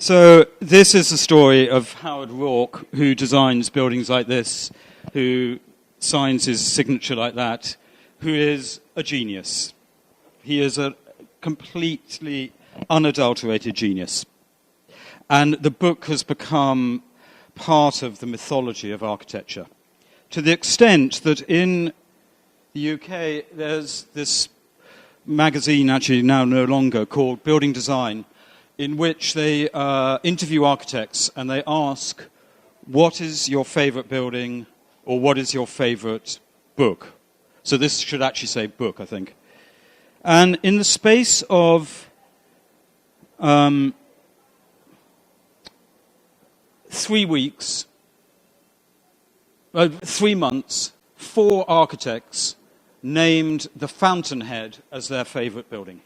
So this is the story of Howard Rourke, who designs buildings like this, who signs his signature like that, who is a genius. He is a completely unadulterated genius. And the book has become part of the mythology of architecture, to the extent that in the UK there's this magazine, actually now no longer, called Building Design, in which they interview architects and they ask, what is your favourite building or what is your favourite book? So this should actually say book, I think. And in the space of 3 weeks, 3 months, 4 architects named the Fountainhead as their favourite building.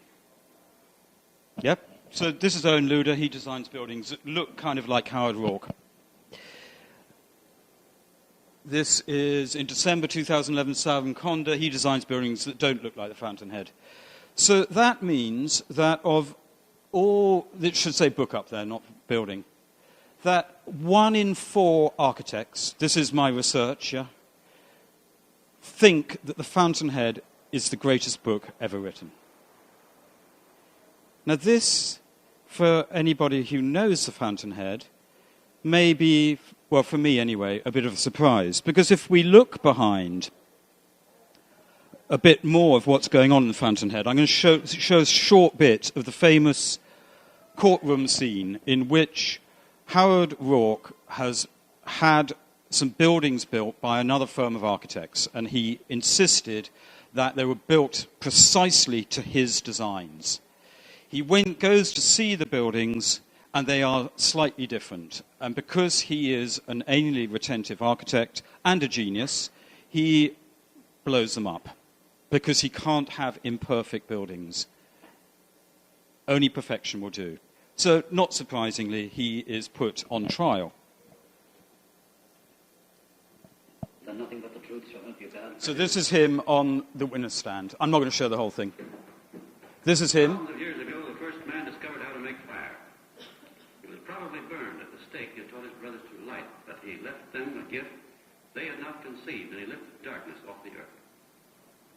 Yep. So this is Owen Luder. He designs buildings that look kind of like Howard Rourke. This is in December 2011, Salvan Conda. He designs buildings that don't look like the Fountainhead. So that means that of all, it should say book up there, not building, that 1 in 4 architects, this is my research, yeah, think that the Fountainhead is the greatest book ever written. Now this, for anybody who knows the Fountainhead, may be, well, for me anyway, a bit of a surprise. Because if we look behind a bit more of what's going on in the Fountainhead, I'm going to show a short bit of the famous courtroom scene in which Howard Rourke has had some buildings built by another firm of architects, and he insisted that they were built precisely to his designs. He goes to see the buildings, and they are slightly different. And because he is an anally retentive architect and a genius, he blows them up, because he can't have imperfect buildings. Only perfection will do. So, not surprisingly, he is put on trial. Nothing but the truth shall help you, God. So this is him on the witness stand. I'm not going to show the whole thing. This is him. Thousands of years ago, the first man discovered how to make fire. He was probably burned at the stake he had taught his brothers to light, but he left them a gift they had not conceived, and he lifted darkness off the earth.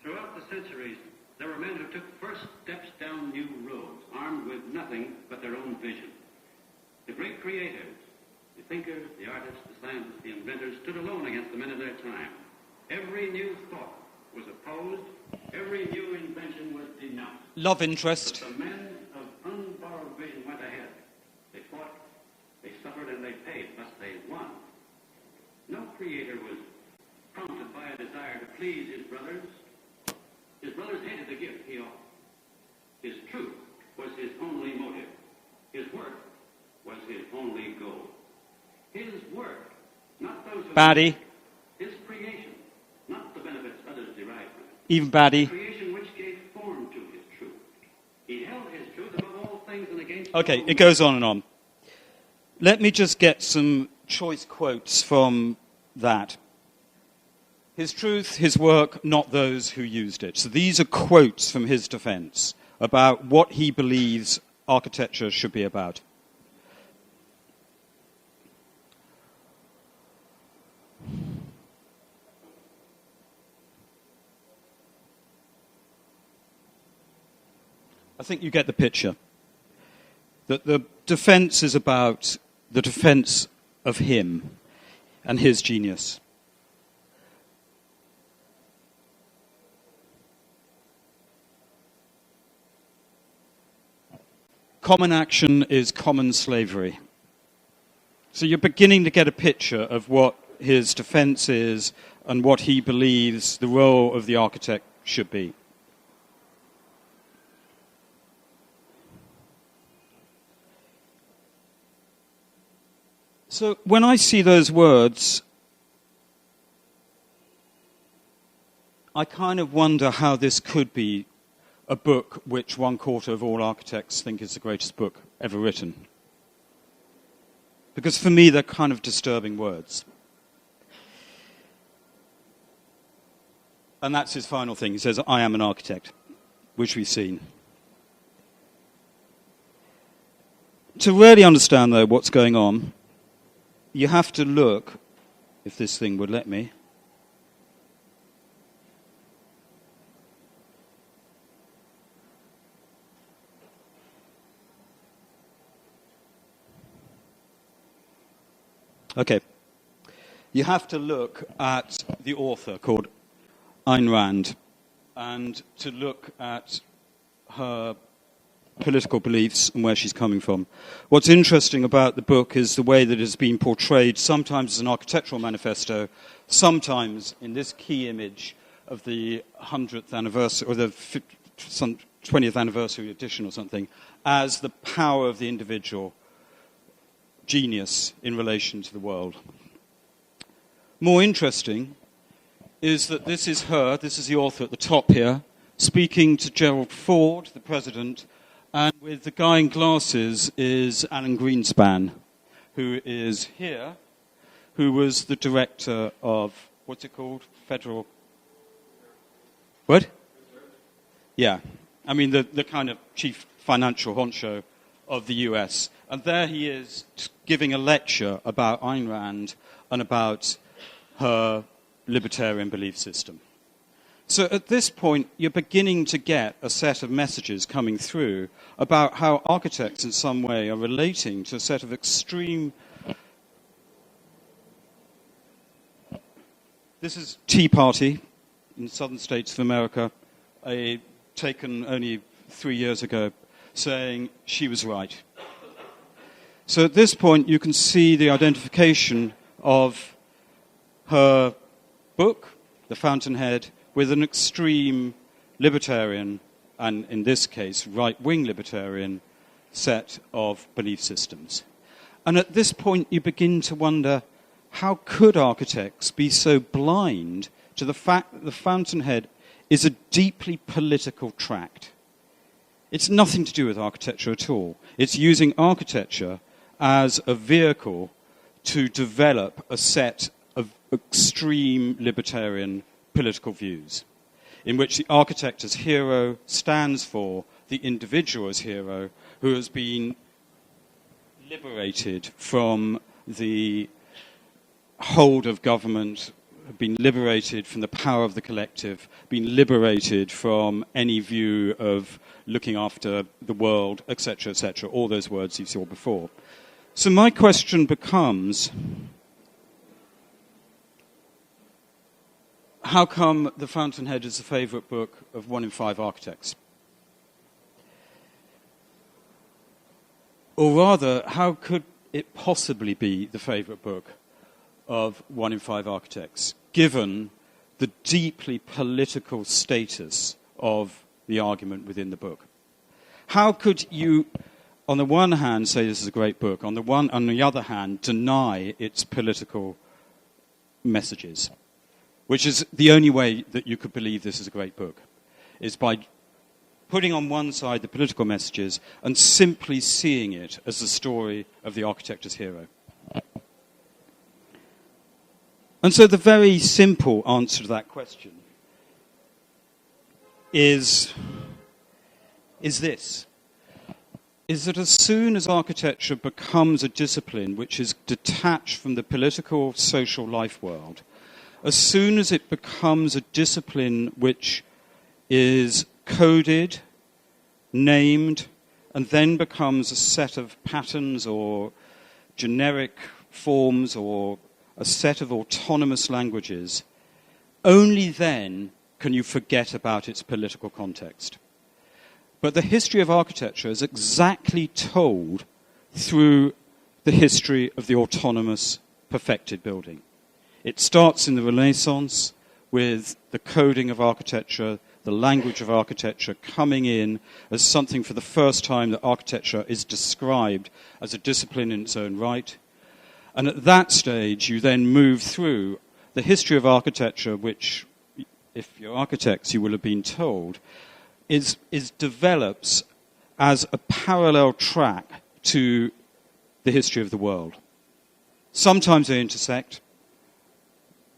Throughout the centuries, there were men who took first steps down new roads, armed with nothing but their own vision. The great creators, the thinkers, the artists, the scientists, the inventors, stood alone against the men of their time. Every new thought was opposed, every new invention was denounced. Love interest. But the men of unborrowed vision went ahead. They fought, they suffered, and they paid, thus they won. No creator was prompted by a desire to please his brothers. His brothers hated the gift he offered. His truth was his only motive. His work was his only goal. His work, not those who... Baddie. His creation, not the benefits others derived from it. Even Baddie. Creation which gave form to his truth. He held his truth above all things and against Okay, all it goes on and on. Let me just get some choice quotes from that. His truth, his work, not those who used it. So these are quotes from his defense about what he believes architecture should be about. I think you get the picture. That the defense is about the defense of him and his genius. Common action is common slavery. So you're beginning to get a picture of what his defense is and what he believes the role of the architect should be. So when I see those words, I kind of wonder how this could be a book which 1/4 of all architects think is the greatest book ever written. Because for me, they're kind of disturbing words. And that's his final thing. He says, I am an architect, which we've seen. To really understand, though, what's going on, you have to look, if this thing would let me, okay. You have to look at the author called Ayn Rand and to look at her political beliefs and where she's coming from. What's interesting about the book is the way that it has been portrayed, sometimes as an architectural manifesto, sometimes in this key image of the 100th anniversary, or the 20th anniversary edition or something, as the power of the individual genius in relation to the world. More interesting is that this is the author at the top here, speaking to Gerald Ford, the president, and with the guy in glasses is Alan Greenspan, who is here, who was the director of, what's it called? Federal... What? Yeah. I mean, the kind of chief financial honcho of the US. And there he is giving a lecture about Ayn Rand and about her libertarian belief system. So at this point, you're beginning to get a set of messages coming through about how architects in some way are relating to a set of extreme... This is Tea Party in the southern states of America, taken only 3 years ago, saying she was right. So at this point, you can see the identification of her book, The Fountainhead, with an extreme libertarian, and in this case, right-wing libertarian, set of belief systems. And at this point, you begin to wonder, how could architects be so blind to the fact that The Fountainhead is a deeply political tract? It's nothing to do with architecture at all. It's using architecture as a vehicle to develop a set of extreme libertarian political views, in which the architect as hero stands for the individual as hero who has been liberated from the hold of government, been liberated from the power of the collective, been liberated from any view of looking after the world, etc., all those words you saw before. So my question becomes, how come The Fountainhead is the favourite book of 1 in 5 architects? Or rather, how could it possibly be the favourite book of 1 in 5 architects, given the deeply political status of the argument within the book? How could you, on the one hand, say this is a great book, on the other hand, deny its political messages? Which is the only way that you could believe this is a great book, is by putting on one side the political messages and simply seeing it as the story of the architect as hero. And so the very simple answer to that question is this, is that as soon as architecture becomes a discipline which is detached from the political, social life world, as soon as it becomes a discipline which is coded, named, and then becomes a set of patterns or generic forms or a set of autonomous languages, only then can you forget about its political context. But the history of architecture is exactly told through the history of the autonomous, perfected building. It starts in the Renaissance with the coding of architecture, the language of architecture coming in as something for the first time that architecture is described as a discipline in its own right. And at that stage, you then move through the history of architecture, which, if you're architects, you will have been told, is develops as a parallel track to the history of the world. Sometimes they intersect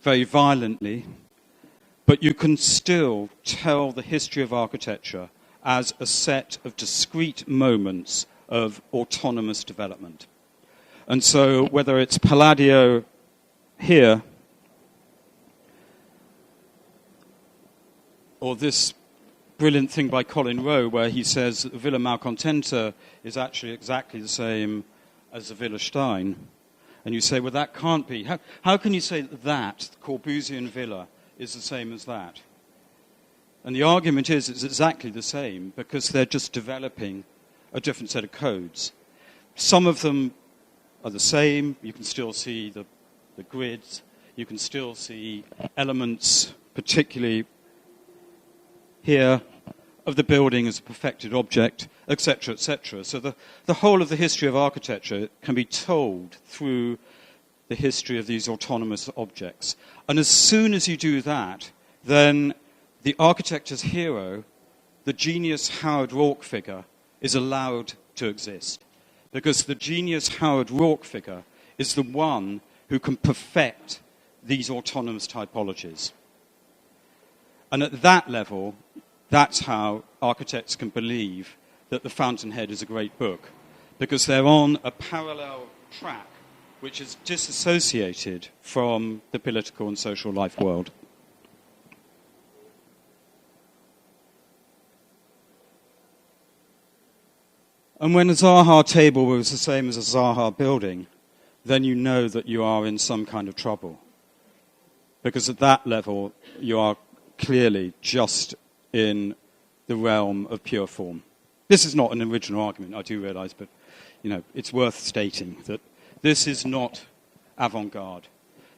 very violently, but you can still tell the history of architecture as a set of discrete moments of autonomous development. And so whether it's Palladio here or this brilliant thing by Colin Rowe where he says that Villa Malcontenta is actually exactly the same as the Villa Stein. And you say, well, that can't be. How can you say that the Corbusian villa is the same as that? And the argument is it's exactly the same because they're just developing a different set of codes. Some of them are the same. You can still see the grids. You can still see elements, particularly here, of the building as a perfected object, etc., etc. So the whole of the history of architecture can be told through the history of these autonomous objects. And as soon as you do that, then the architecture's hero, the genius Howard Rourke figure, is allowed to exist. Because the genius Howard Rourke figure is the one who can perfect these autonomous typologies. And at that level, that's how architects can believe that the Fountainhead is a great book, because they're on a parallel track which is disassociated from the political and social life world. And when a Zaha table was the same as a Zaha building, then you know that you are in some kind of trouble. Because at that level, you are clearly just in the realm of pure form. This is not an original argument, I do realize, but it's worth stating that this is not avant-garde.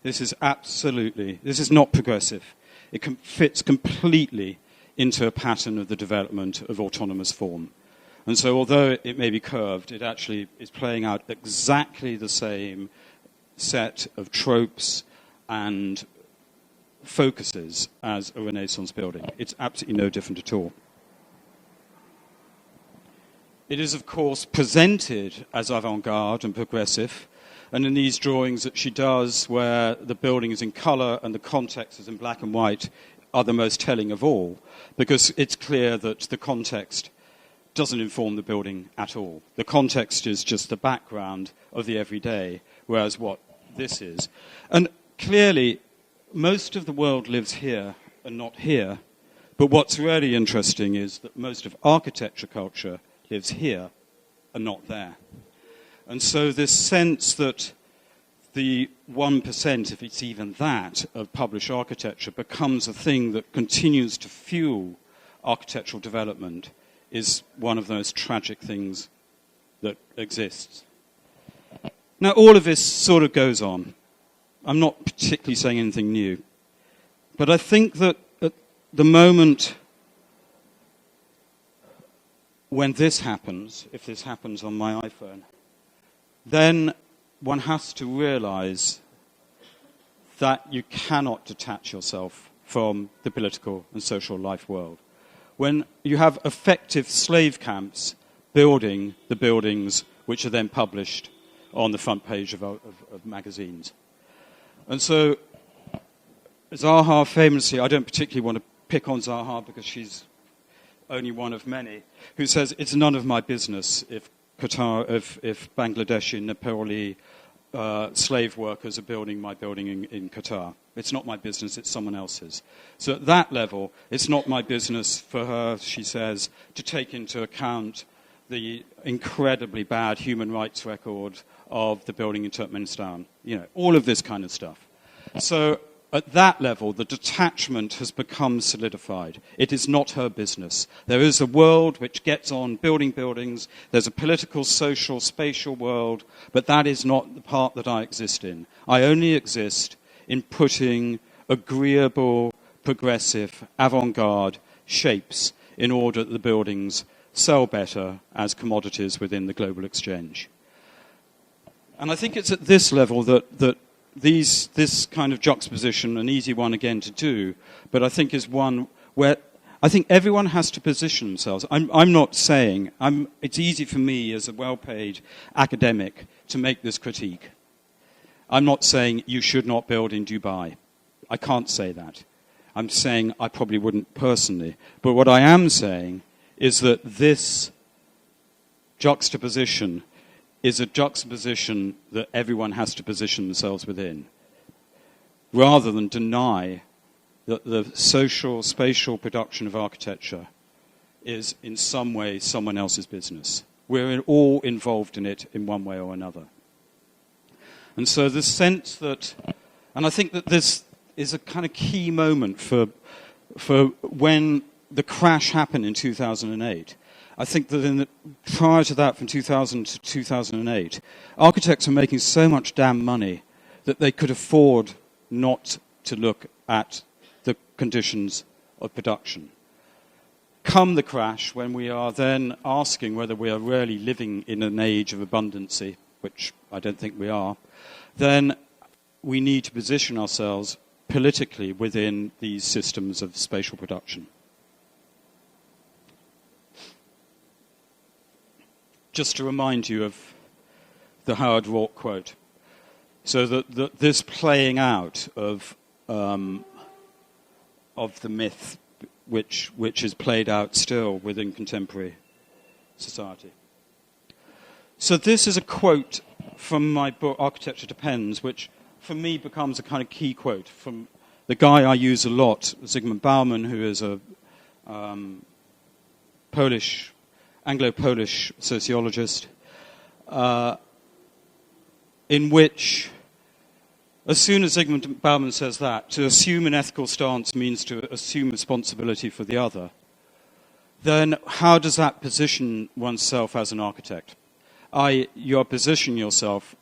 This is not progressive. It fits completely into a pattern of the development of autonomous form. And so although it may be curved, it actually is playing out exactly the same set of tropes and focuses as a Renaissance building. It's absolutely no different at all. It is, of course, presented as avant-garde and progressive, and in these drawings that she does where the building is in colour and the context is in black and white are the most telling of all, because it's clear that the context doesn't inform the building at all. The context is just the background of the everyday, whereas what this is. And clearly, most of the world lives here and not here, but what's really interesting is that most of architecture culture lives here and not there. And so this sense that the 1%, if it's even that, of published architecture becomes a thing that continues to fuel architectural development is one of the most tragic things that exists. Now, all of this sort of goes on. I'm not particularly saying anything new. But I think that at the moment when this happens, if this happens on my iPhone, then one has to realize that you cannot detach yourself from the political and social life world. When you have effective slave camps building the buildings which are then published on the front page of magazines. And so Zaha famously, I don't particularly want to pick on Zaha because she's only one of many, who says it's none of my business if Bangladeshi, Nepali slave workers are building my building in Qatar. It's not my business, it's someone else's. So at that level, it's not my business for her, she says, to take into account the incredibly bad human rights record of the building in Turkmenistan. All of this kind of stuff. So at that level, the detachment has become solidified. It is not her business. There is a world which gets on building buildings. There's a political, social, spatial world, but that is not the part that I exist in. I only exist in putting agreeable, progressive, avant-garde shapes in order that the buildings sell better as commodities within the global exchange. And I think it's at this level that this kind of juxtaposition, an easy one again to do, but I think is one where I think everyone has to position themselves. I'm not saying, it's easy for me as a well-paid academic to make this critique. I'm not saying you should not build in Dubai. I can't say that. I'm saying I probably wouldn't personally. But what I am saying is that this juxtaposition is a juxtaposition that everyone has to position themselves within, rather than deny that the social, spatial production of architecture is in some way someone else's business. We're all involved in it in one way or another. And so the sense that, and I think that this is a kind of key moment for when the crash happened in 2008. I think that prior to that, from 2000 to 2008, architects were making so much damn money that they could afford not to look at the conditions of production. Come the crash, when we are then asking whether we are really living in an age of abundancy, which I don't think we are, then we need to position ourselves politically within these systems of spatial production. Just to remind you of the Howard Rourke quote. So that this playing out of the myth which is played out still within contemporary society. So this is a quote from my book, Architecture Depends, which for me becomes a kind of key quote from the guy I use a lot, Zygmunt Bauman, who is a Anglo-Polish sociologist, in which, as soon as Zygmunt Bauman says that, to assume an ethical stance means to assume responsibility for the other, then how does that position oneself as an architect? You are positioning yourself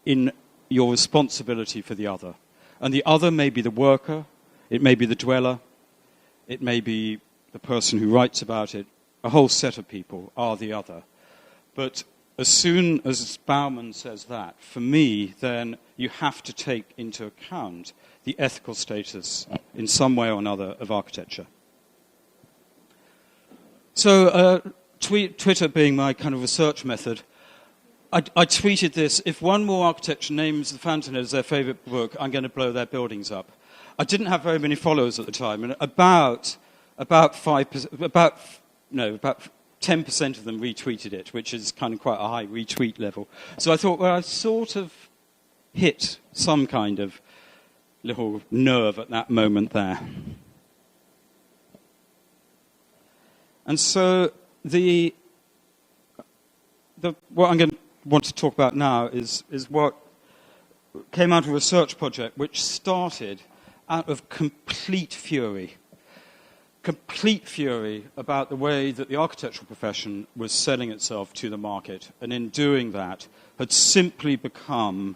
in your responsibility for the other. And the other may be the worker, it may be the dweller, it may be the person who writes about it. A whole set of people are the other. But as soon as Bauman says that, for me, then you have to take into account the ethical status in some way or another of architecture. So Twitter being my kind of research method, I tweeted this: if one more architecture names the Fountainhead as their favorite book, I'm going to blow their buildings up. I didn't have very many followers at the time, and about 10% of them retweeted it, which is kind of quite a high retweet level. So I thought, well, I sort of hit some kind of little nerve at that moment there. And so what I'm going to want to talk about now is what came out of a research project which started out of complete fury about the way that the architectural profession was selling itself to the market, and in doing that had simply become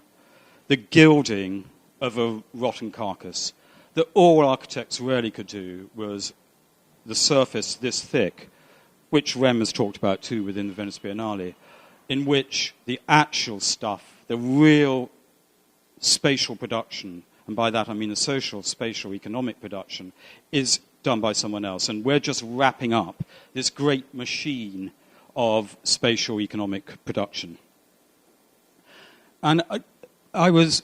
the gilding of a rotten carcass, that all architects really could do was the surface this thick, which Rem has talked about too within the Venice Biennale, in which the actual stuff, the real spatial production, and by that I mean the social, spatial, economic production, is done by someone else. And we're just wrapping up this great machine of spatial economic production. And I was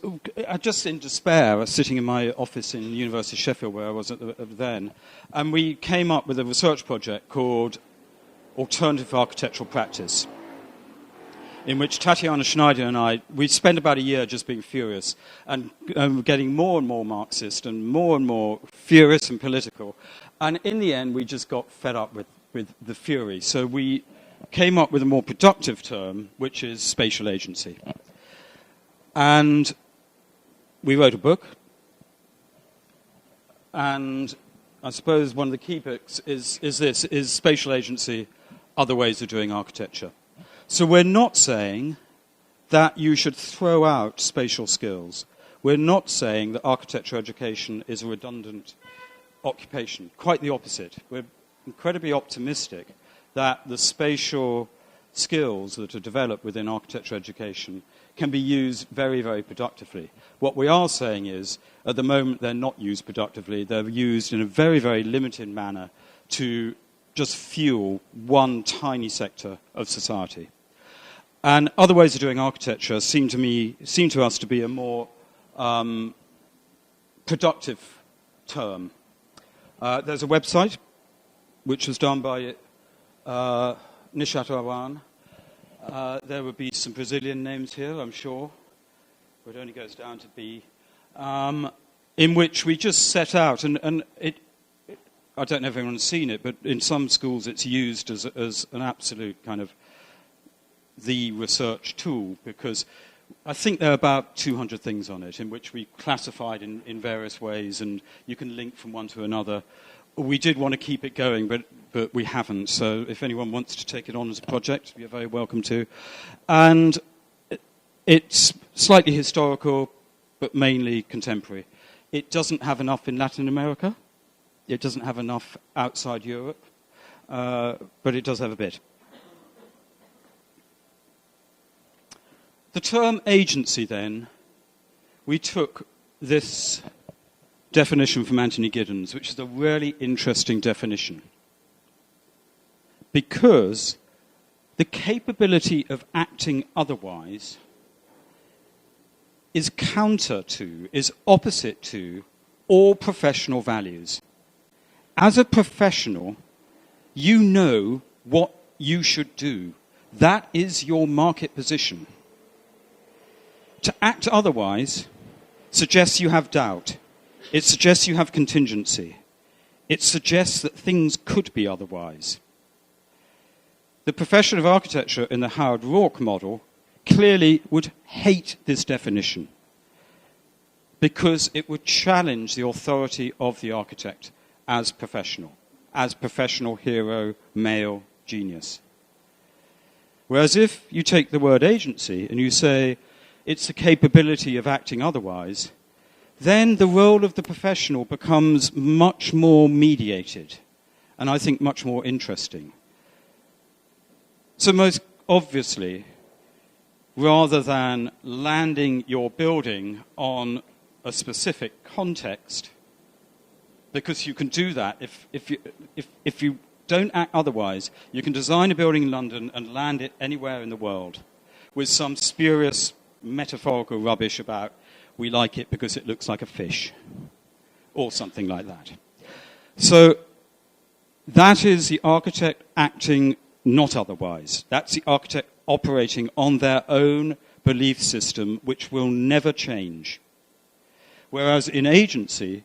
just in despair. I was sitting in my office in the University of Sheffield, where I was then, and we came up with a research project called Alternative Architectural Practice, in which Tatiana Schneider and I, we spent about a year just being furious and getting more and more Marxist and more furious and political. And in the end, we just got fed up with the fury. So we came up with a more productive term, which is spatial agency. And we wrote a book. And I suppose one of the key bits is spatial agency, other ways of doing architecture. So we're not saying that you should throw out spatial skills. We're not saying that architecture education is a redundant occupation. Quite the opposite. We're incredibly optimistic that the spatial skills that are developed within architecture education can be used very, very productively. What we are saying is, at the moment, they're not used productively. They're used in a very, very limited manner to just fuel one tiny sector of society. And other ways of doing architecture seem to us to be a more productive term. There's a website which was done by Nishat Awan, There would be some Brazilian names here, I'm sure. It only goes down to B. In which we just set out, and I don't know if anyone's seen it, but in some schools it's used as an absolute kind of the research tool, because I think there are about 200 things on it in which we classified in various ways, and you can link from one to another. We did want to keep it going, but we haven't. So if anyone wants to take it on as a project, you're very welcome to. And it's slightly historical, but mainly contemporary. It doesn't have enough in Latin America. It doesn't have enough outside Europe, but it does have a bit. The term agency, then, we took this definition from Anthony Giddens, which is a really interesting definition, because the capability of acting otherwise is counter to, is opposite to, all professional values. As a professional, you know what you should do. That is your market position. To act otherwise suggests you have doubt. It suggests you have contingency. It suggests that things could be otherwise. The profession of architecture in the Howard Rourke model clearly would hate this definition because it would challenge the authority of the architect as professional hero, male, genius. Whereas if you take the word agency and you say it's the capability of acting otherwise, then the role of the professional becomes much more mediated and I think much more interesting. So most obviously, rather than landing your building on a specific context, because you can do that if you don't act otherwise, you can design a building in London and land it anywhere in the world with some spurious metaphorical rubbish about we like it because it looks like a fish or something like that. So that is the architect acting not otherwise. That's the architect operating on their own belief system, which will never change. Whereas in agency,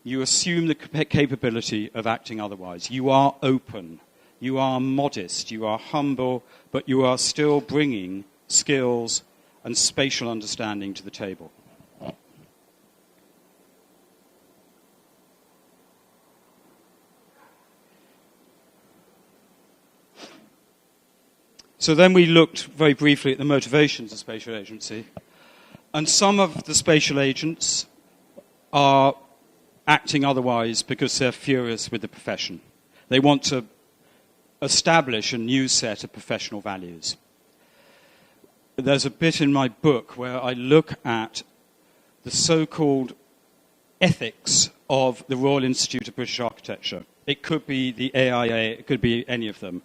you assume the capability of acting otherwise. You are open, you are modest, you are humble, but you are still bringing skills and spatial understanding to the table. So then we looked very briefly at the motivations of spatial agency. And some of the spatial agents are acting otherwise because they're furious with the profession. They want to establish a new set of professional values. There's a bit in my book where I look at the so-called ethics of the Royal Institute of British Architecture. It could be the AIA, it could be any of them.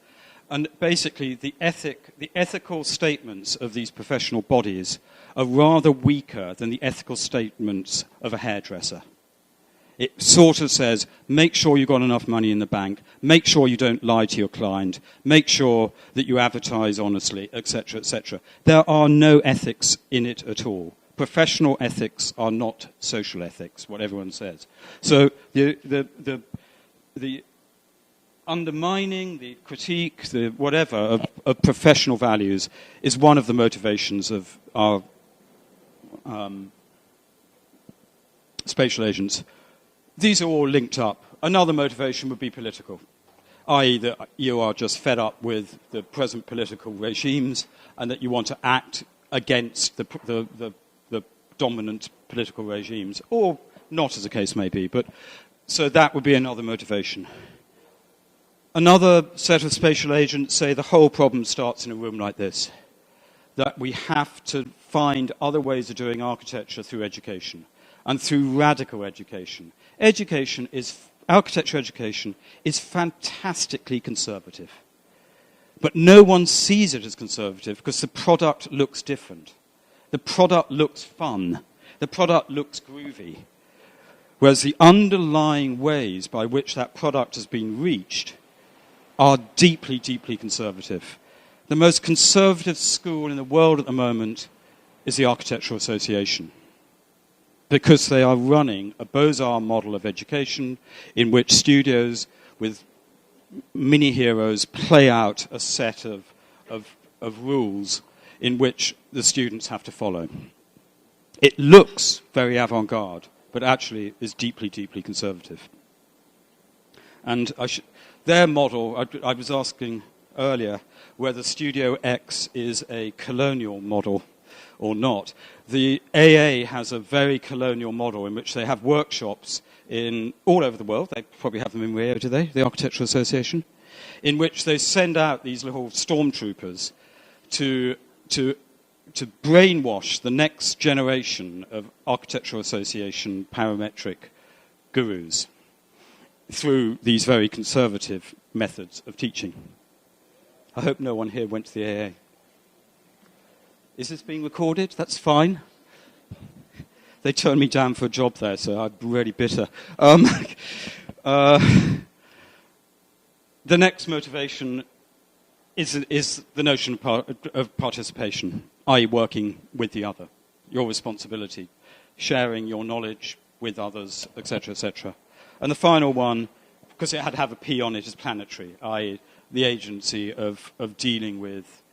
And basically, the ethical statements of these professional bodies are rather weaker than the ethical statements of a hairdresser. It sort of says, make sure you've got enough money in the bank, make sure you don't lie to your client, make sure that you advertise honestly, etc., etc. There are no ethics in it at all. Professional ethics are not social ethics, what everyone says. So the undermining, the critique, the whatever of professional values is one of the motivations of our spatial agents. These are all linked up. Another motivation would be political, i.e. that you are just fed up with the present political regimes and that you want to act against the dominant political regimes, or not, as the case may be. But so that would be another motivation. Another set of spatial agents say the whole problem starts in a room like this, that we have to find other ways of doing architecture through education and through radical education. Architecture education is fantastically conservative. But no one sees it as conservative because the product looks different. The product looks fun. The product looks groovy. Whereas the underlying ways by which that product has been reached are deeply, deeply conservative. the most conservative school in the world at the moment is the Architectural Association, because they are running a Beaux-Arts model of education in which studios with mini-heroes play out a set of rules in which the students have to follow. It looks very avant-garde, but actually is deeply, deeply conservative. And their model, I was asking earlier whether Studio X is a colonial model or not. The AA has a very colonial model in which they have workshops in all over the world. They probably have them in Rio, do they? The Architectural Association, in which they send out these little stormtroopers to brainwash the next generation of Architectural Association parametric gurus through these very conservative methods of teaching. I hope no one here went to the AA. Is this being recorded? That's fine. They turned me down for a job there, so I'm really bitter. The next motivation is the notion of participation, i.e. working with the other, your responsibility, sharing your knowledge with others, etc., etc. And the final one, because it had to have a P on it, is planetary, i.e. the agency of dealing with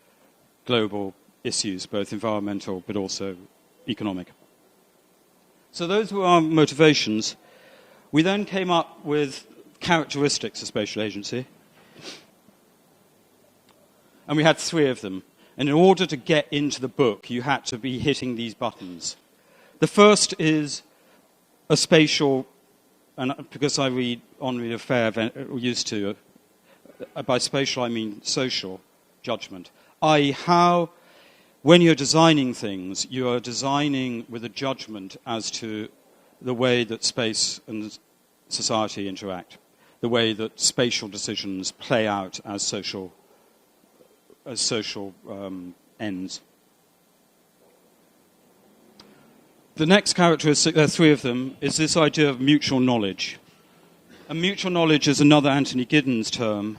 global issues, both environmental but also economic. So those were our motivations. We then came up with characteristics of spatial agency. And we had 3 of them. And in order to get into the book, you had to be hitting these buttons. The first is a spatial, and because I read Henri Lefebvre, used to, by spatial I mean social judgment, i.e. how, when you're designing things, you are designing with a judgment as to the way that space and society interact, the way that spatial decisions play out as social ends. The next characteristic, there are 3 of them, is this idea of mutual knowledge. And mutual knowledge is another Anthony Giddens term,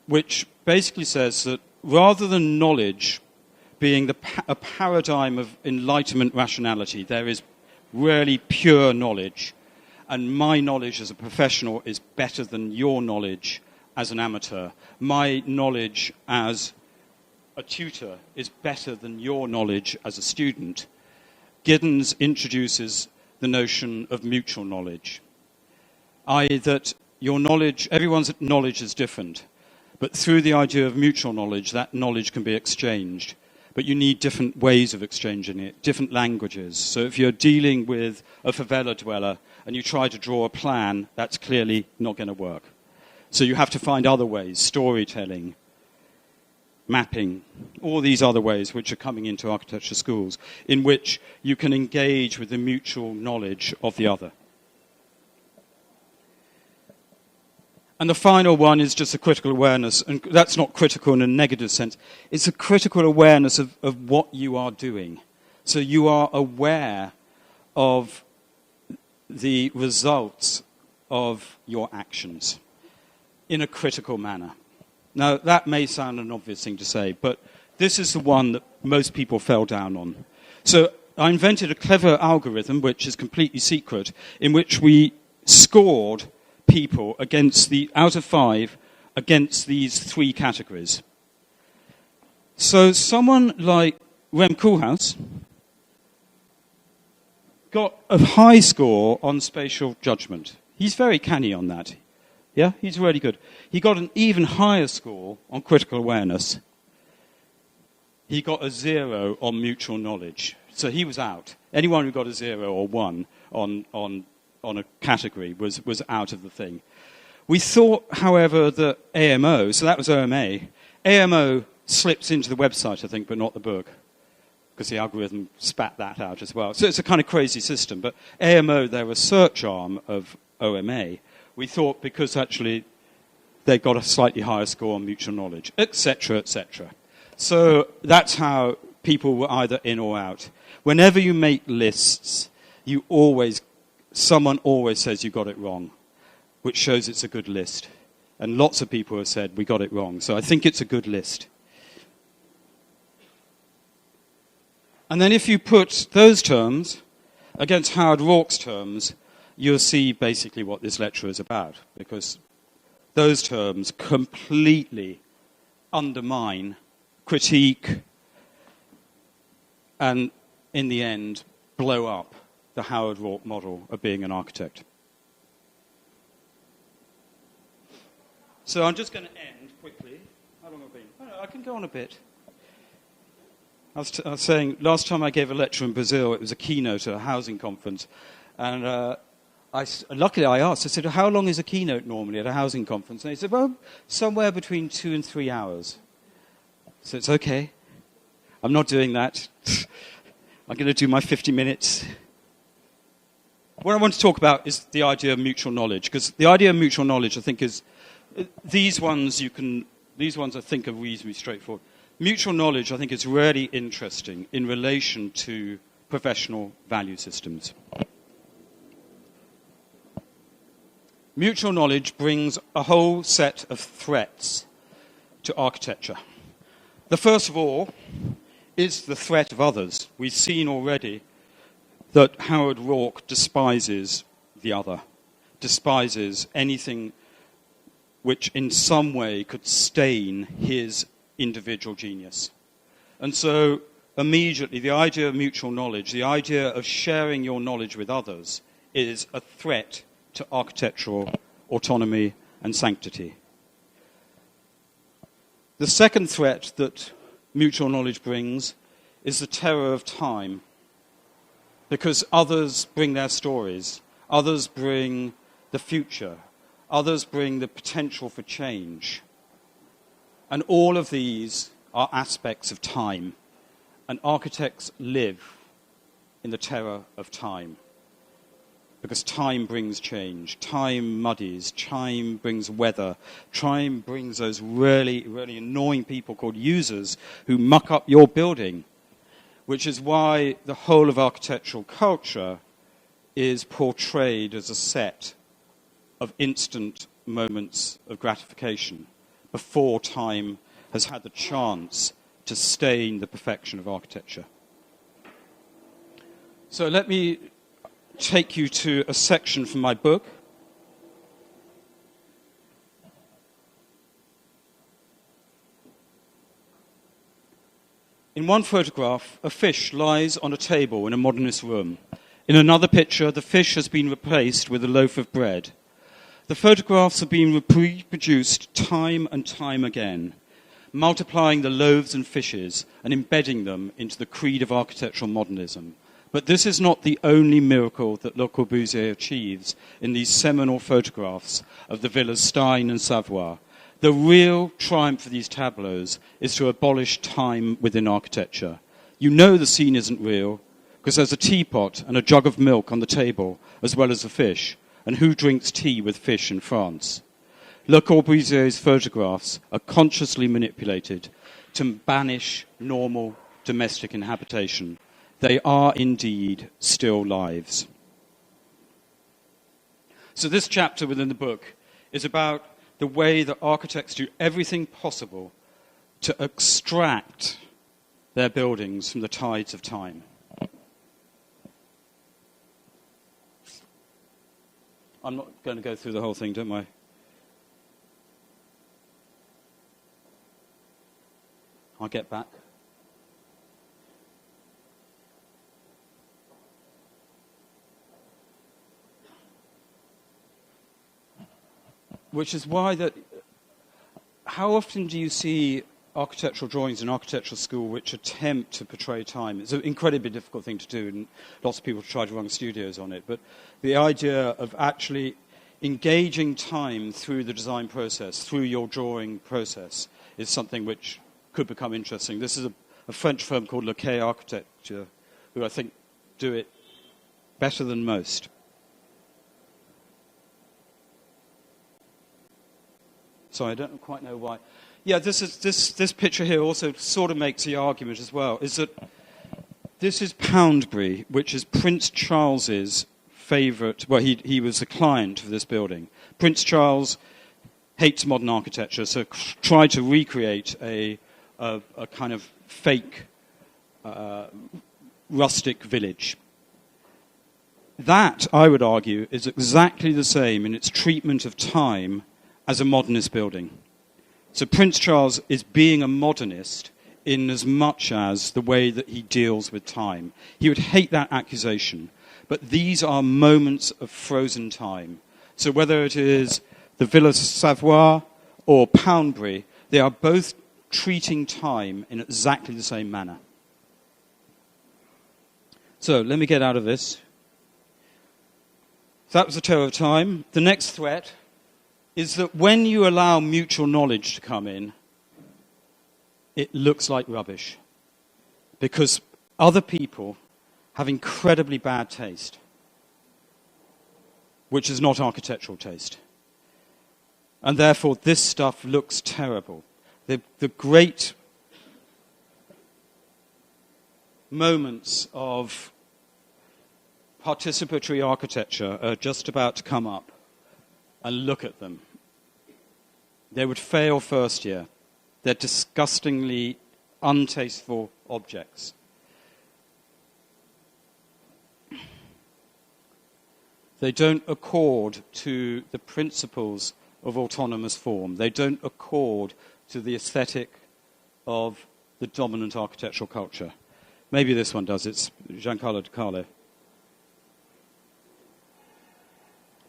which basically says that rather than knowledge being a paradigm of enlightenment rationality, there is really pure knowledge, and my knowledge as a professional is better than your knowledge as an amateur. My knowledge as a tutor is better than your knowledge as a student. Giddens introduces the notion of mutual knowledge, i.e. that your knowledge, everyone's knowledge is different, but through the idea of mutual knowledge, that knowledge can be exchanged. But you need different ways of exchanging it, different languages. So if you're dealing with a favela dweller and you try to draw a plan, that's clearly not going to work. So you have to find other ways, storytelling, mapping, all these other ways which are coming into architecture schools, in which you can engage with the mutual knowledge of the other. And the final one is just a critical awareness, and that's not critical in a negative sense. It's a critical awareness of what you are doing. So you are aware of the results of your actions in a critical manner. Now, that may sound an obvious thing to say, but this is the one that most people fell down on. So I invented a clever algorithm, which is completely secret, in which we scored people against out of 5 against these 3 categories. So someone like Rem Koolhaas got a high score on spatial judgment. He's very canny on that. Yeah, he's really good. He got an even higher score on critical awareness. He got a 0 on mutual knowledge. So he was out. Anyone who got a 0 or 1 on a category was out of the thing. We thought, however, that AMO, so that was OMA, AMO slips into the website, I think, but not the book, because the algorithm spat that out as well. So it's a kind of crazy system. But AMO, their research arm of OMA, we thought because actually they got a slightly higher score on mutual knowledge, etc., etc. So that's how people were either in or out. Whenever you make lists, someone always says you got it wrong, which shows it's a good list. And lots of people have said we got it wrong. So I think it's a good list. And then if you put those terms against Howard Rourke's terms, you'll see basically what this lecture is about, because those terms completely undermine, critique, and in the end, blow up the Howard Rourke model of being an architect. So I'm just going to end quickly. How long have I been? Oh, I can go on a bit. I was saying, last time I gave a lecture in Brazil, it was a keynote at a housing conference. And luckily I asked, I said, how long is a keynote normally at a housing conference? And he said, well, somewhere between 2 and 3 hours. So it's okay. I'm not doing that. I'm going to do my 50 minutes. What I want to talk about is the idea of mutual knowledge, because the idea of mutual knowledge, I think, is these ones I think are reasonably straightforward. Mutual knowledge, I think, is really interesting in relation to professional value systems. Mutual knowledge brings a whole set of threats to architecture. The first of all is the threat of others. We've seen already that Howard Rourke despises the other, despises anything which in some way could stain his individual genius. And so immediately the idea of mutual knowledge, the idea of sharing your knowledge with others, is a threat to architectural autonomy and sanctity. The second threat that mutual knowledge brings is the terror of time, because others bring their stories, others bring the future, others bring the potential for change. And all of these are aspects of time, and architects live in the terror of time. Because time brings change, time muddies, time brings weather, time brings those really, really annoying people called users who muck up your building, which is why the whole of architectural culture is portrayed as a set of instant moments of gratification before time has had the chance to stain the perfection of architecture. So let me take you to a section from my book. In one photograph, a fish lies on a table in a modernist room. In another picture, the fish has been replaced with a loaf of bread. The photographs have been reproduced time and time again, multiplying the loaves and fishes and embedding them into the creed of architectural modernism. But this is not the only miracle that Le Corbusier achieves in these seminal photographs of the villas Stein and Savoy. The real triumph of these tableaus is to abolish time within architecture. You know the scene isn't real because there's a teapot and a jug of milk on the table, as well as a fish. And who drinks tea with fish in France? Le Corbusier's photographs are consciously manipulated to banish normal domestic inhabitation. They are indeed still lives. So this chapter within the book is about the way that architects do everything possible to extract their buildings from the tides of time. I'm not going to go through the whole thing, don't I? I'll get back. Which is why how often do you see architectural drawings in architectural school which attempt to portray time? It's an incredibly difficult thing to do, and lots of people try to run studios on it. But the idea of actually engaging time through the design process, through your drawing process, is something which could become interesting. This is a French firm called Le Quai Architecture, who I think do it better than most. Sorry, I don't quite know why. Yeah, this picture here also sort of makes the argument as well, is that this is Poundbury, which is Prince Charles's favourite. Well, he was a client of this building. Prince Charles hates modern architecture, so tried to recreate a kind of fake rustic village. That, I would argue, is exactly the same in its treatment of time as a modernist building. So Prince Charles is being a modernist in as much as the way that he deals with time. He would hate that accusation, but these are moments of frozen time. So whether it is the Villa Savoie or Poundbury, they are both treating time in exactly the same manner. So let me get out of this. So that was the terror of time. The next threat is that when you allow mutual knowledge to come in, it looks like rubbish. Because other people have incredibly bad taste, which is not architectural taste. And therefore, this stuff looks terrible. The great moments of participatory architecture are just about to come up, and look at them. They would fail first year. They're disgustingly untasteful objects. They don't accord to the principles of autonomous form. They don't accord to the aesthetic of the dominant architectural culture. Maybe this one does. It's Giancarlo De Carlo.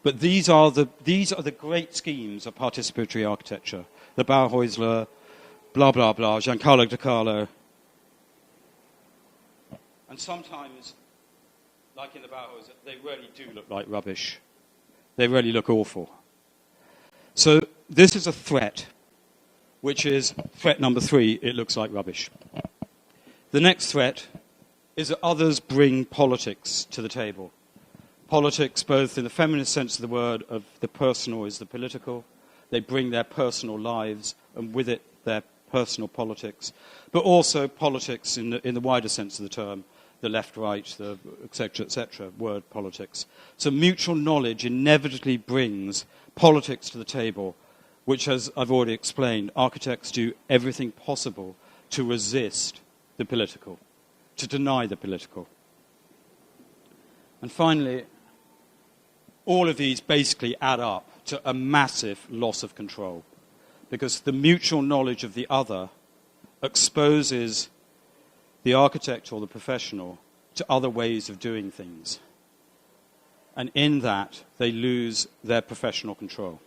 But these are the great schemes of participatory architecture. The Bauhäusler, blah, blah, blah, Giancarlo De Carlo. And sometimes, like in the Bauhäusler, they really do look like rubbish. They really look awful. So this is a threat, which is threat number 3, it looks like rubbish. The next threat is that others bring politics to the table. Politics, both in the feminist sense of the word, of the personal is the political. They bring their personal lives, and with it, their personal politics. But also politics in the wider sense of the term, the left-right, the etc., word politics. So mutual knowledge inevitably brings politics to the table, which, as I've already explained, architects do everything possible to resist the political, to deny the political. And finally, all of these basically add up to a massive loss of control, because the mutual knowledge of the other exposes the architect or the professional to other ways of doing things. And in that, they lose their professional control.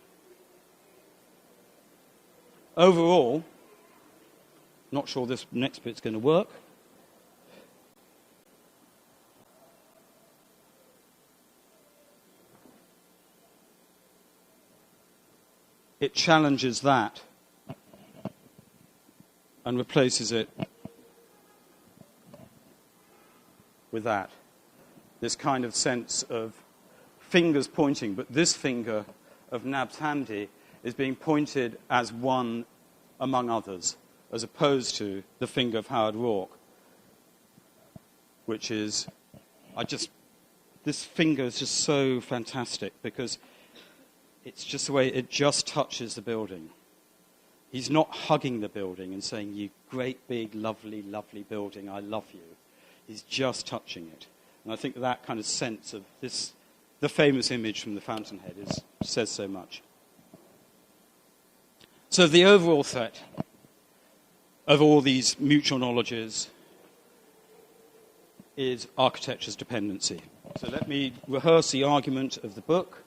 Overall, not sure this next bit's going to work. It challenges that and replaces it with that. This kind of sense of fingers pointing, but this finger of Nabs Hamdi is being pointed as one among others, as opposed to the finger of Howard Rourke, which is, this finger is just so fantastic because it's just the way it just touches the building. He's not hugging the building and saying, "You great, big, lovely, lovely building, I love you." He's just touching it. And I think that kind of sense of this, the famous image from the Fountainhead, says so much. So the overall threat of all these mutual knowledges is architecture's dependency. So let me rehearse the argument of the book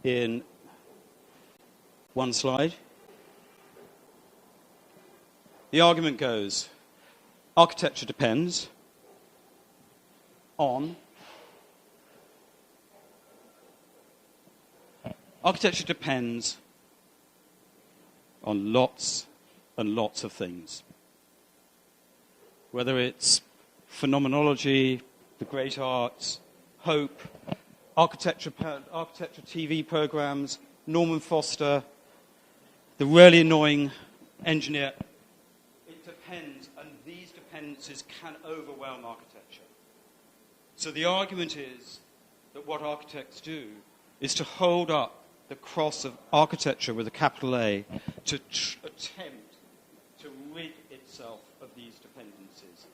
in one slide. The argument goes, architecture depends on lots and lots of things. Whether it's phenomenology, the great arts, hope, architecture TV programs, Norman Foster, the really annoying engineer. It depends, and these dependencies can overwhelm architecture. So the argument is that what architects do is to hold up the cross of architecture with a capital A to attempt to rid itself of these dependencies.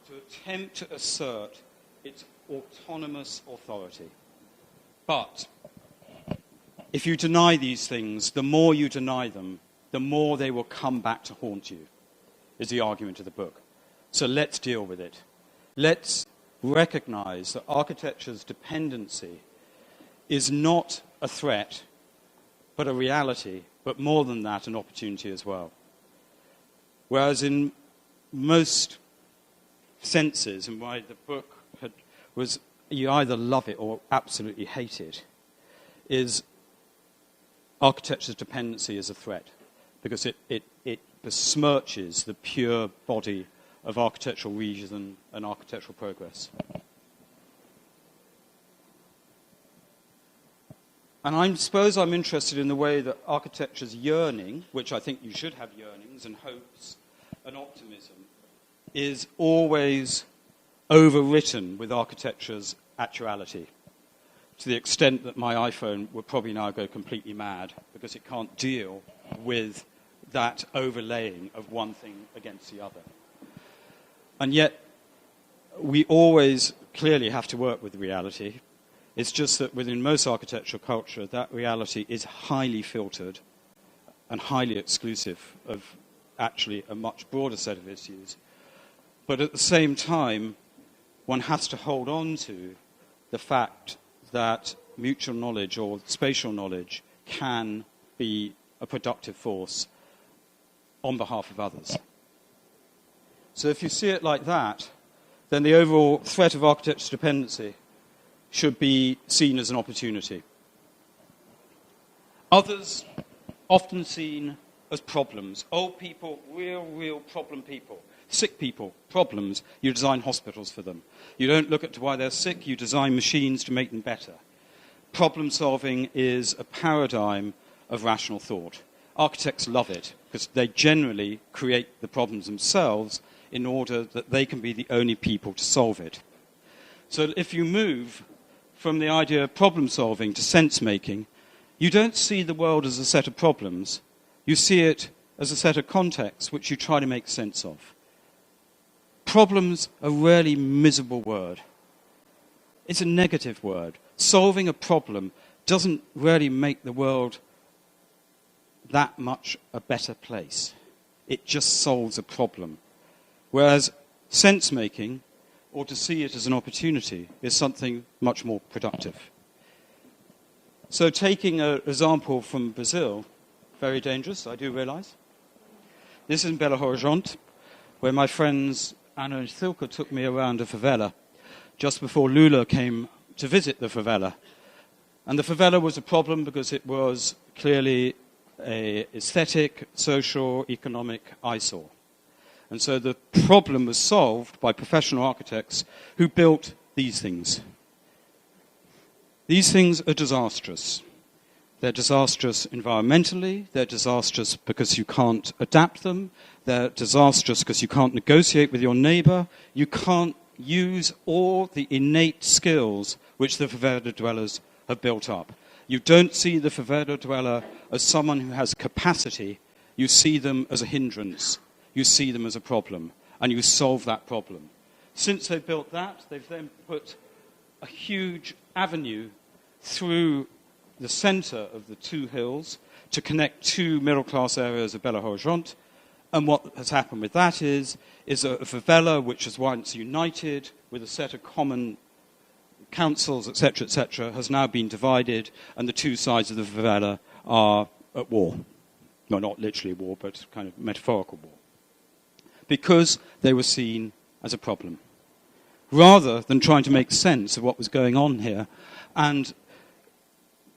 to attempt to assert its autonomous authority. But if you deny these things, the more you deny them, the more they will come back to haunt you, is the argument of the book. So let's deal with it. Let's recognize that architecture's dependency is not a threat, but a reality, but more than that, an opportunity as well. Whereas in most senses, and why the book was you either love it or absolutely hate it, is architecture's dependency is a threat, because it besmirches the pure body of architectural reason and architectural progress. And I suppose I'm interested in the way that architecture's yearning, which I think you should have yearnings and hopes and optimism, is always overwritten with architecture's actuality, to the extent that my iPhone would probably now go completely mad because it can't deal with that overlaying of one thing against the other. And yet, we always clearly have to work with reality. It's just that within most architectural culture, that reality is highly filtered and highly exclusive of actually a much broader set of issues. But at the same time, one has to hold on to the fact that mutual knowledge or spatial knowledge can be a productive force on behalf of others. So if you see it like that, then the overall threat of architecture's dependency should be seen as an opportunity. Others often seen as problems. Old people, real problem people. Sick people, problems. You design hospitals for them. You don't look at why they're sick, you design machines to make them better. Problem solving is a paradigm of rational thought. Architects love it because they generally create the problems themselves in order that they can be the only people to solve it. So if you move from the idea of problem solving to sense making, you don't see the world as a set of problems. You see it as a set of contexts which you try to make sense of. Problems are a really miserable word. It's a negative word. Solving a problem doesn't really make the world that much a better place. It just solves a problem. Whereas sense-making, or to see it as an opportunity, is something much more productive. So taking an example from Brazil, very dangerous, I do realize. This is in Belo Horizonte, where my friends Anna and Thilka took me around a favela just before Lula came to visit the favela. And the favela was a problem because it was clearly an aesthetic, social, economic eyesore. And so the problem was solved by professional architects who built these things. These things are disastrous. They're disastrous environmentally, they're disastrous because you can't adapt them, they're disastrous because you can't negotiate with your neighbor, you can't use all the innate skills which the favela dwellers have built up. You don't see the favela dweller as someone who has capacity, you see them as a hindrance, you see them as a problem, and you solve that problem. Since they've built that, they've then put a huge avenue through the center of the two hills to connect two middle-class areas of Belo Horizonte. And what has happened with that is a favela which was once united with a set of common councils, etc., has now been divided, and the two sides of the favela are at war. No, not literally war, but kind of metaphorical war. Because they were seen as a problem. Rather than trying to make sense of what was going on here, and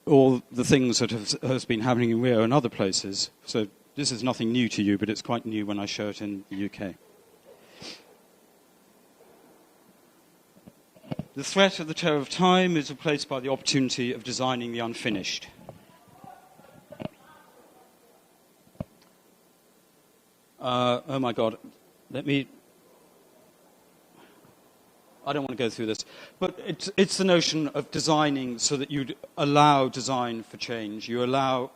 all the things that has been happening in Rio and other places. So this is nothing new to you, but it's quite new when I show it in the UK. The threat of the terror of time is replaced by the opportunity of designing the unfinished. Oh my God, I don't want to go through this, but it's the notion of designing so that you allow design for change. You allow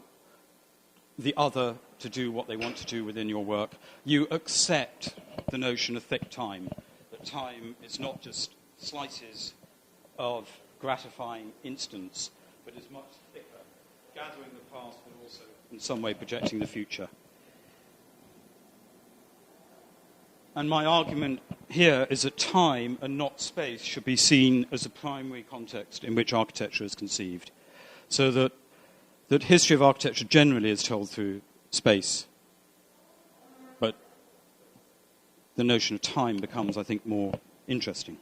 the other to do what they want to do within your work. You accept the notion of thick time, that that time is not just slices of gratifying instants, but is much thicker, gathering the past but also in some way projecting the future. And my argument here is that time and not space should be seen as a primary context in which architecture is conceived, so that history of architecture generally is told through space. But the notion of time becomes, I think, more interesting.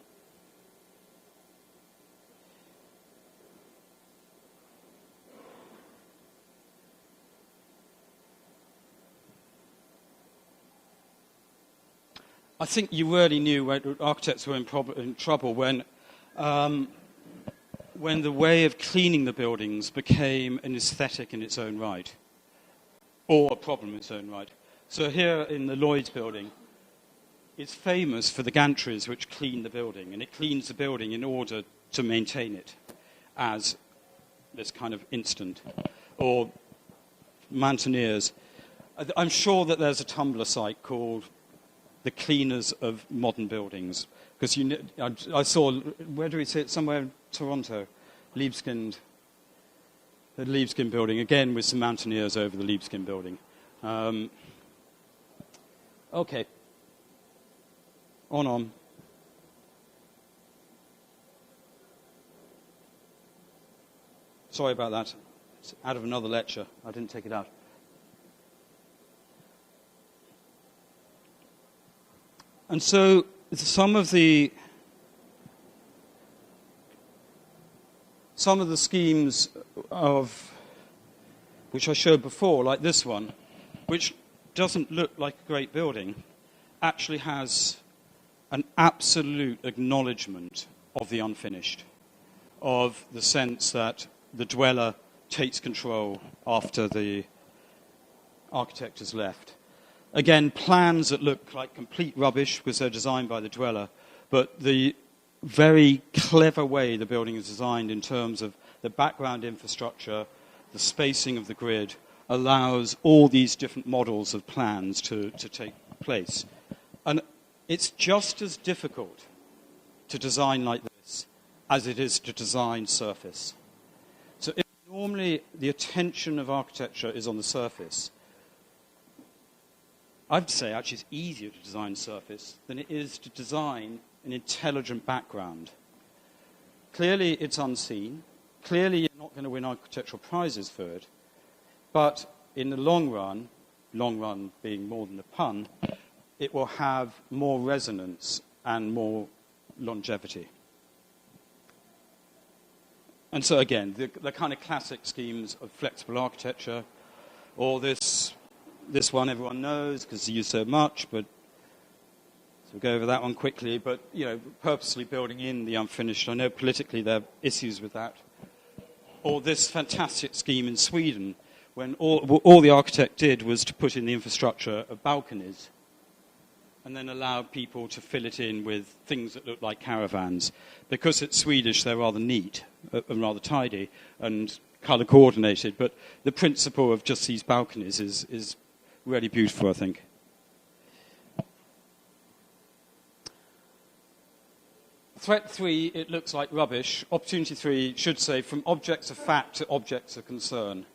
I think you really knew architects were in trouble when the way of cleaning the buildings became an aesthetic in its own right, or a problem in its own right. So here in the Lloyd's building, it's famous for the gantries which clean the building, and it cleans the building in order to maintain it as this kind of instant. Or Mountaineers. I'm sure that there's a Tumblr site called The Cleaners of Modern Buildings, because I saw, where do we see it? Somewhere in Toronto, the Libeskind building, again with some Mountaineers over the Libeskind building. Okay. On. Sorry about that. It's out of another lecture. I didn't take it out. And so some of the schemes of which I showed before, like this one, which doesn't look like a great building, actually has an absolute acknowledgement of the unfinished, of the sense that the dweller takes control after the architect has left. Again, plans that look like complete rubbish because they're designed by the dweller, but the very clever way the building is designed in terms of the background infrastructure, the spacing of the grid, allows all these different models of plans to take place. And it's just as difficult to design like this as it is to design surface. So if normally the attention of architecture is on the surface, I'd say actually it's easier to design surface than it is to design an intelligent background. Clearly it's unseen. Clearly you're not going to win architectural prizes for it. But in the long run being more than a pun, it will have more resonance and more longevity. And so again, the kind of classic schemes of flexible architecture, or this one everyone knows because you use so much, but so we'll go over that one quickly. But purposely building in the unfinished. I know politically there are issues with that. Or this fantastic scheme in Sweden, when all the architect did was to put in the infrastructure of balconies, and then allow people to fill it in with things that look like caravans. Because it's Swedish, they're rather neat and rather tidy and colour coordinated. But the principle of just these balconies is really beautiful, I think. Threat 3, it looks like rubbish. Opportunity 3 should say, from objects of fact to objects of concern.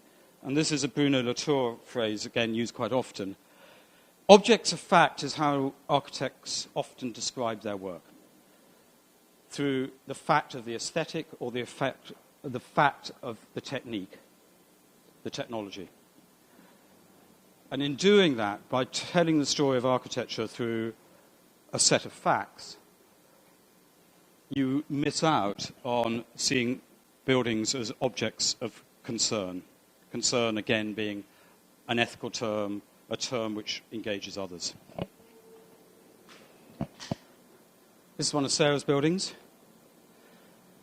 And this is a Bruno Latour phrase, again, used quite often. Objects of fact is how architects often describe their work, through the fact of the aesthetic or the fact of the technique, the technology. And in doing that, by telling the story of architecture through a set of facts, you miss out on seeing buildings as objects of concern. Concern, again, being an ethical term, a term which engages others. This is one of Sarah's buildings,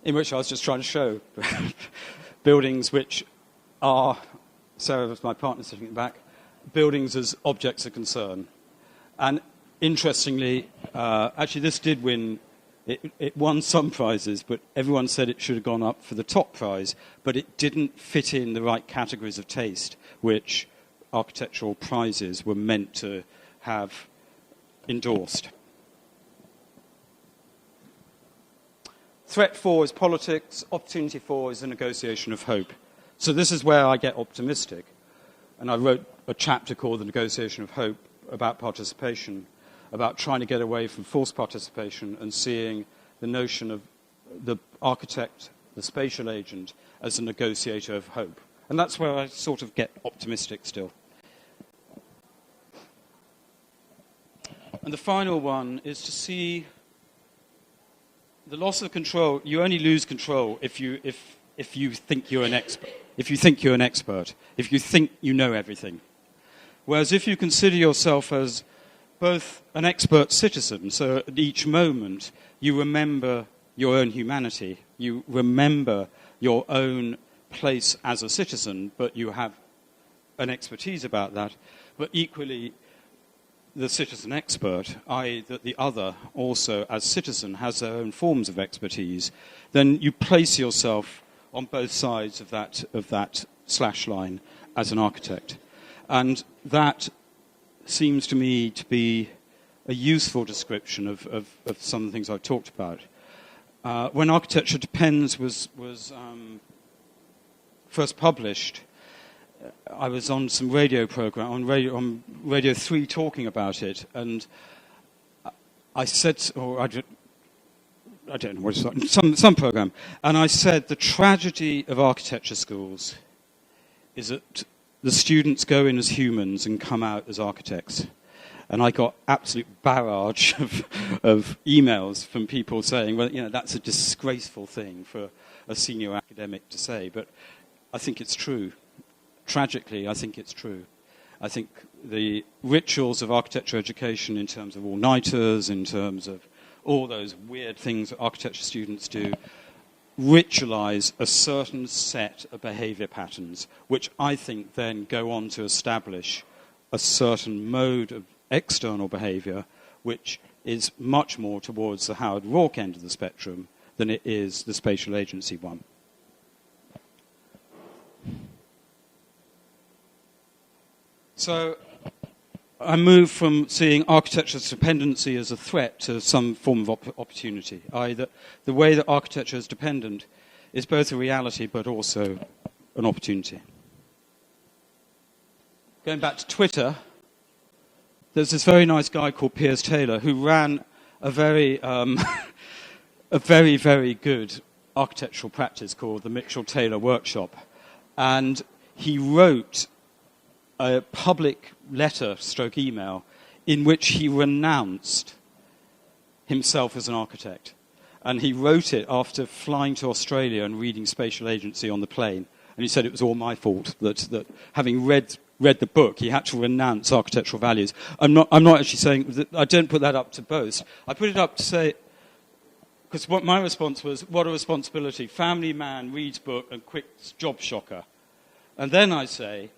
in which I was just trying to show buildings which are, Sarah was my partner sitting at the back, buildings as objects of concern. And interestingly, actually this did win, it won some prizes, but everyone said it should have gone up for the top prize, but it didn't fit in the right categories of taste, which architectural prizes were meant to have endorsed. threat 4 is politics, opportunity 4 is a negotiation of hope. So this is where I get optimistic. And I wrote a chapter called The Negotiation of Hope about participation, about trying to get away from forced participation and seeing the notion of the architect, the spatial agent, as a negotiator of hope. And that's where I sort of get optimistic still. And the final one is to see the loss of control. You only lose control if you think you're an expert. If you think you're an expert. If you think you know everything. Whereas if you consider yourself as both an expert citizen, so at each moment you remember your own humanity, you remember your own place as a citizen, but you have an expertise about that, but equally the citizen expert, i.e. that the other also as citizen has their own forms of expertise, then you place yourself on both sides of that slash line as an architect. And that seems to me to be a useful description of some of the things I've talked about. When Architecture Depends was first published, I was on some radio program, on Radio 3 talking about it, and I said, or I don't know what it's like, some program, and I said the tragedy of architecture schools is that the students go in as humans and come out as architects. And I got absolute barrage of emails from people saying, well, you know, that's a disgraceful thing for a senior academic to say, but I think it's true. Tragically, I think it's true. I think the rituals of architecture education in terms of all-nighters, in terms of all those weird things that architecture students do, ritualize a certain set of behavior patterns, which I think then go on to establish a certain mode of external behavior, which is much more towards the Howard Rourke end of the spectrum than it is the spatial agency one. So I moved from seeing architecture's dependency as a threat to some form of opportunity, i.e. that the way that architecture is dependent is both a reality but also an opportunity. Going back to Twitter, there's this very nice guy called Piers Taylor who ran a very, very good architectural practice called the Mitchell-Taylor Workshop. And he wrote a public letter / email in which he renounced himself as an architect. And he wrote it after flying to Australia and reading Spatial Agency on the plane. And he said it was all my fault that having read the book, he had to renounce architectural values. I'm not actually saying that. I don't put that up to boast. I put it up to say, because what my response was, what a responsibility. Family man reads book and quick job shocker. And then I say,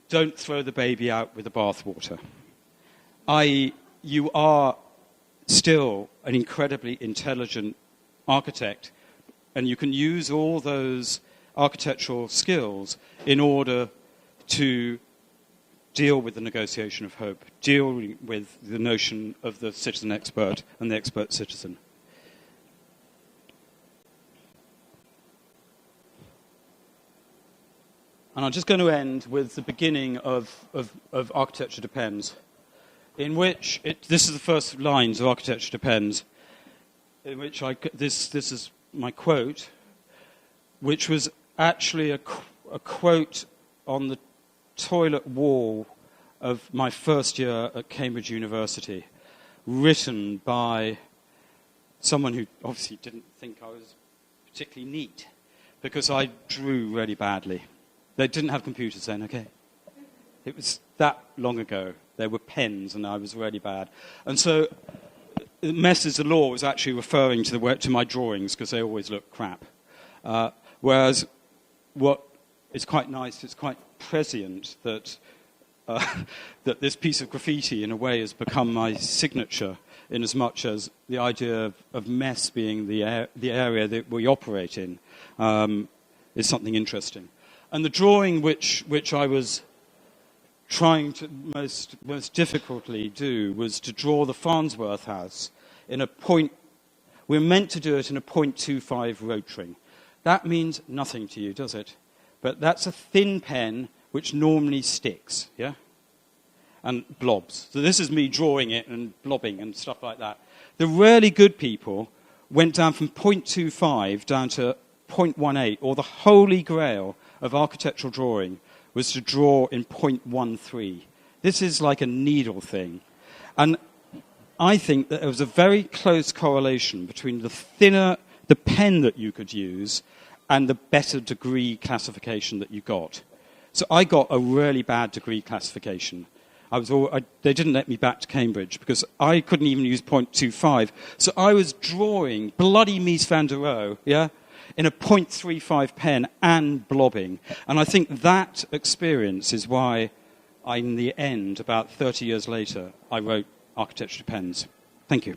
don't throw the baby out with the bathwater. I.e., you are still an incredibly intelligent architect, and you can use all those architectural skills in order to deal with the negotiation of hope, deal with the notion of the citizen expert and the expert citizen. And I'm just going to end with the beginning of Architecture Depends, in which this is the first lines of Architecture Depends, in which this is my quote, which was actually a quote on the toilet wall of my first year at Cambridge University, written by someone who obviously didn't think I was particularly neat, because I drew really badly. They didn't have computers then, okay? It was that long ago. There were pens, and I was really bad. And so, Messrs. The Law was actually referring to my drawings, because they always look crap. Whereas, what is quite nice, it's quite prescient that that this piece of graffiti, in a way, has become my signature, in as much as the idea of mess being the area that we operate in is something interesting. And the drawing which I was trying to most difficultly do was to draw the Farnsworth House in a point we're meant to do it in a 0.25 rotring. That means nothing to you, does it? But that's a thin pen which normally sticks, yeah? And blobs. So this is me drawing it and blobbing and stuff like that. The really good people went down from 0.25 down to 0.18, or the holy grail of architectural drawing was to draw in 0.13. This is like a needle thing. And I think that there was a very close correlation between the thinner the pen that you could use and the better degree classification that you got. So I got a really bad degree classification. They didn't let me back to Cambridge because I couldn't even use 0.25. So I was drawing bloody Mies van der Rohe, yeah, in a 0.35 pen and blobbing. And I think that experience is why in the end, about 30 years later, I wrote Architecture Depends. Thank you.